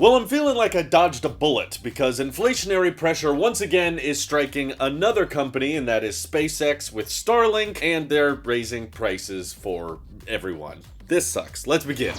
Well, I'm feeling like I dodged a bullet because inflationary pressure once again is striking another company, and that is SpaceX with StarLink, and they're raising prices for everyone. This sucks. Let's begin.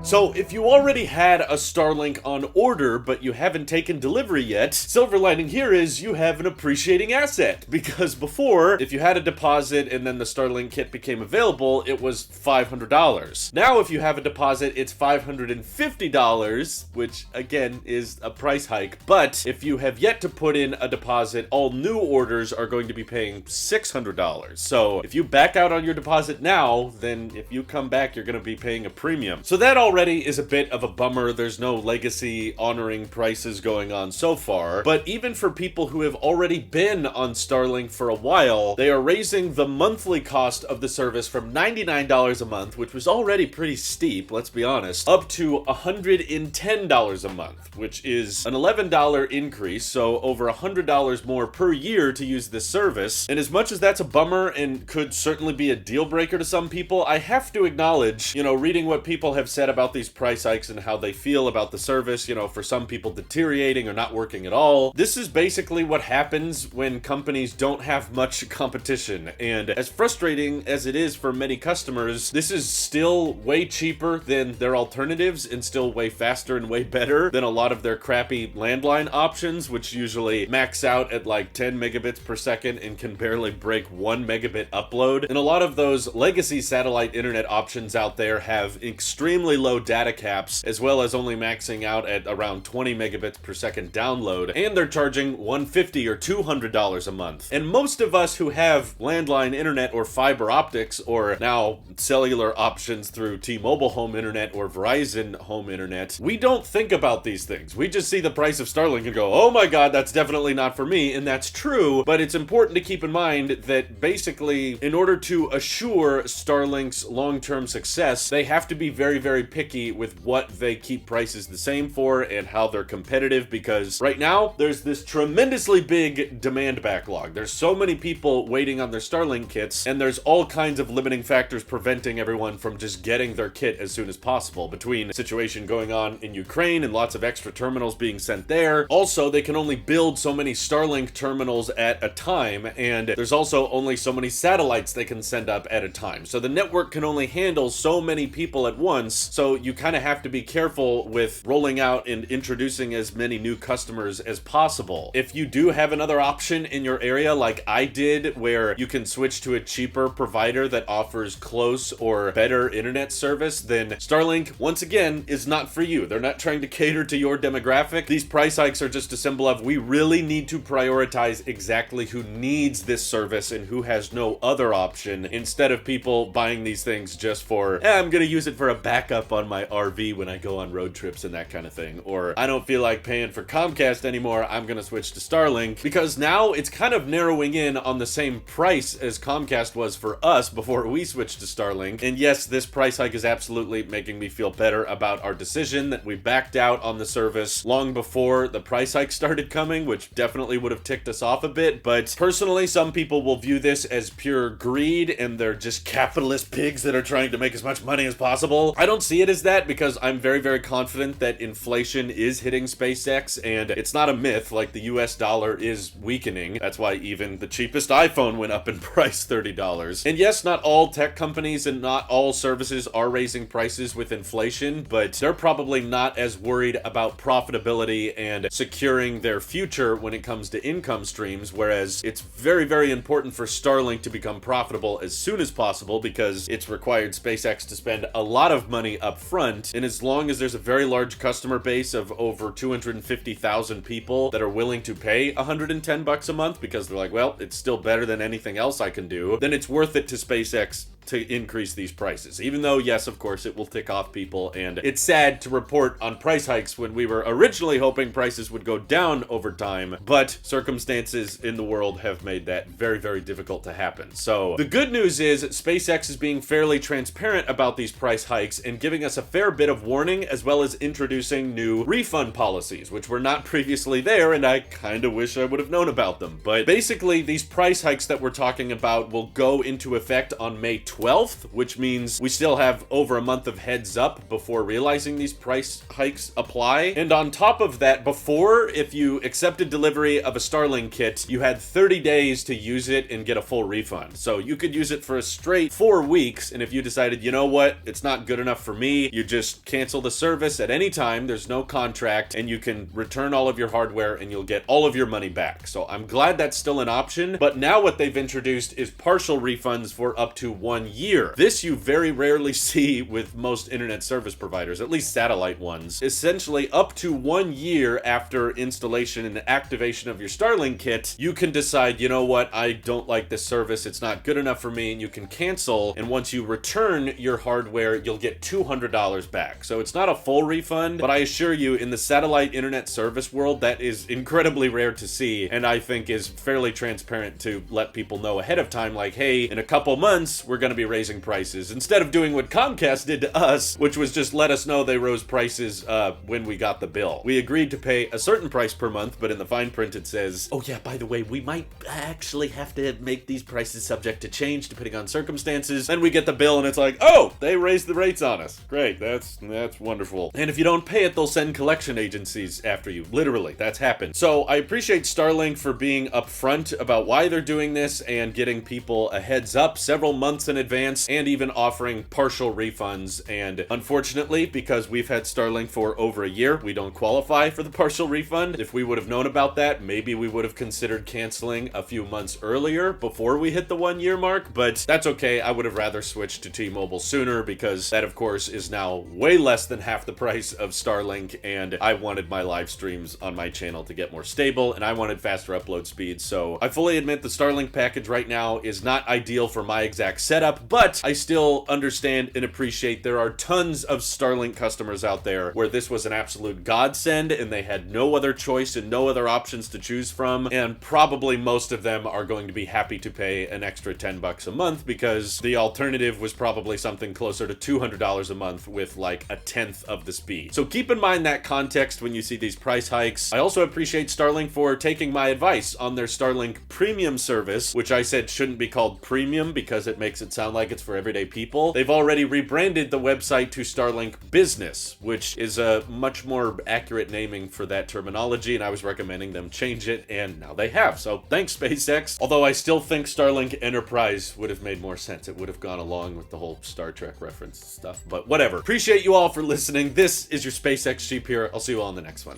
So, if you already had a StarLink on order, but you haven't taken delivery yet, silver lining here is you have an appreciating asset. Because before, if you had a deposit and then the StarLink kit became available, it was $500. Now, if you have a deposit, it's $550, which again is a price hike. But if you have yet to put in a deposit, all new orders are going to be paying $600. So, if you back out on your deposit now, then if you come back, you're going to be paying a premium. So that already is a bit of a bummer. There's no legacy honoring prices going on so far, but even for people who have already been on StarLink for a while, they are raising the monthly cost of the service from $99 a month, which was already pretty steep, let's be honest, up to $110 a month, which is an $11 increase, so over $100 more per year to use this service. And as much as that's a bummer and could certainly be a deal breaker to some people, I have to acknowledge, reading what people have said about these price hikes and how they feel about the service, for some people deteriorating or not working at all. This is basically what happens when companies don't have much competition. And as frustrating as it is for many customers, this is still way cheaper than their alternatives and still way faster and way better than a lot of their crappy landline options, which usually max out at like 10 megabits per second and can barely break 1 megabit upload. And a lot of those legacy satellite internet options out there have extremely low data caps, as well as only maxing out at around 20 megabits per second download, and they're charging $150 or $200 a month. And most of us who have landline internet or fiber optics, or now cellular options through T-Mobile home internet or Verizon home internet, we don't think about these things. We just see the price of StarLink and go, oh my god, that's definitely not for me, and that's true, but it's important to keep in mind that basically, in order to assure Starlink's long-term success, they have to be very, very picky with what they keep prices the same for and how they're competitive, because right now there's this tremendously big demand backlog. There's so many people waiting on their StarLink kits, and there's all kinds of limiting factors preventing everyone from just getting their kit as soon as possible, between the situation going on in Ukraine and lots of extra terminals being sent there. Also, they can only build so many StarLink terminals at a time, and there's also only so many satellites they can send up at a time. So the network can only handle so many people at once, so you kind of have to be careful with rolling out and introducing as many new customers as possible. If you do have another option in your area, like I did, where you can switch to a cheaper provider that offers close or better internet service, then StarLink, once again, is not for you. They're not trying to cater to your demographic. These price hikes are just a symbol of, we really need to prioritize exactly who needs this service and who has no other option, instead of people buying these things just for, I'm gonna use it for a backup on my RV when I go on road trips and that kind of thing. Or, I don't feel like paying for Comcast anymore, I'm gonna switch to StarLink, because now it's kind of narrowing in on the same price as Comcast was for us before we switched to StarLink. And yes, this price hike is absolutely making me feel better about our decision that we backed out on the service long before the price hike started coming, which definitely would have ticked us off a bit. But personally, some people will view this as pure greed, and they're just capitalist pigs that are trying to make as much money as possible. I don't see it as that, because I'm very, very confident that inflation is hitting SpaceX, and it's not a myth. Like, the US dollar is weakening. That's why even the cheapest iPhone went up in price $30. And yes, not all tech companies and not all services are raising prices with inflation, but they're probably not as worried about profitability and securing their future when it comes to income streams, whereas it's very, very important for StarLink to become profitable as soon as possible, because it's required SpaceX to spend a lot of money up front. And as long as there's a very large customer base of over 250,000 people that are willing to pay $110 a month, because they're like, well, it's still better than anything else I can do, then it's worth it to SpaceX to increase these prices. Even though, yes, of course, it will tick off people, and it's sad to report on price hikes when we were originally hoping prices would go down over time, but circumstances in the world have made that very, very difficult to happen. So the good news is SpaceX is being fairly transparent about these price hikes and giving us a fair bit of warning, as well as introducing new refund policies, which were not previously there, and I kind of wish I would have known about them. But basically, these price hikes that we're talking about will go into effect on May 20th. 12th, which means we still have over a month of heads up before realizing these price hikes apply. And on top of that, before, if you accepted delivery of a StarLink kit, you had 30 days to use it and get a full refund. So you could use it for a straight 4 weeks, and if you decided, you know what, it's not good enough for me, you just cancel the service at any time, there's no contract, and you can return all of your hardware and you'll get all of your money back. So I'm glad that's still an option, but now what they've introduced is partial refunds for up to 1 year. This you very rarely see with most internet service providers, at least satellite ones. Essentially, up to 1 year after installation and activation of your StarLink kit, you can decide, you know what, I don't like this service, it's not good enough for me, and you can cancel, and once you return your hardware, you'll get $200 back. So it's not a full refund, but I assure you, in the satellite internet service world, that is incredibly rare to see, and I think is fairly transparent to let people know ahead of time, like, hey, in a couple months, we're gonna be raising prices, instead of doing what Comcast did to us, which was just let us know they rose prices when we got the bill. We agreed to pay a certain price per month, but in the fine print it says, oh yeah, by the way, we might actually have to make these prices subject to change depending on circumstances. Then we get the bill and it's like, oh, they raised the rates on us. Great, that's wonderful. And if you don't pay it, they'll send collection agencies after you. Literally, that's happened. So I appreciate StarLink for being upfront about why they're doing this and getting people a heads up several months in advance, and even offering partial refunds. And unfortunately, because we've had StarLink for over a year, we don't qualify for the partial refund. If we would have known about that, maybe we would have considered canceling a few months earlier before we hit the 1 year mark, but that's okay. I would have rather switched to T-Mobile sooner, because that of course is now way less than half the price of StarLink, and I wanted my live streams on my channel to get more stable, and I wanted faster upload speeds. So I fully admit the StarLink package right now is not ideal for my exact setup, but I still understand and appreciate there are tons of StarLink customers out there where this was an absolute godsend and they had no other choice and no other options to choose from, and probably most of them are going to be happy to pay an extra $10 a month, because the alternative was probably something closer to $200 a month with like a tenth of the speed. So keep in mind that context when you see these price hikes. I also appreciate StarLink for taking my advice on their StarLink premium service, which I said shouldn't be called premium because it makes it sound like it's for everyday people. They've already rebranded the website to StarLink Business, which is a much more accurate naming for that terminology, and I was recommending them change it, and now they have. So thanks, SpaceX. Although I still think StarLink Enterprise would have made more sense. It would have gone along with the whole Star Trek reference stuff, but whatever. Appreciate you all for listening. This is your SpaceX Sheep here. I'll see you all in the next one.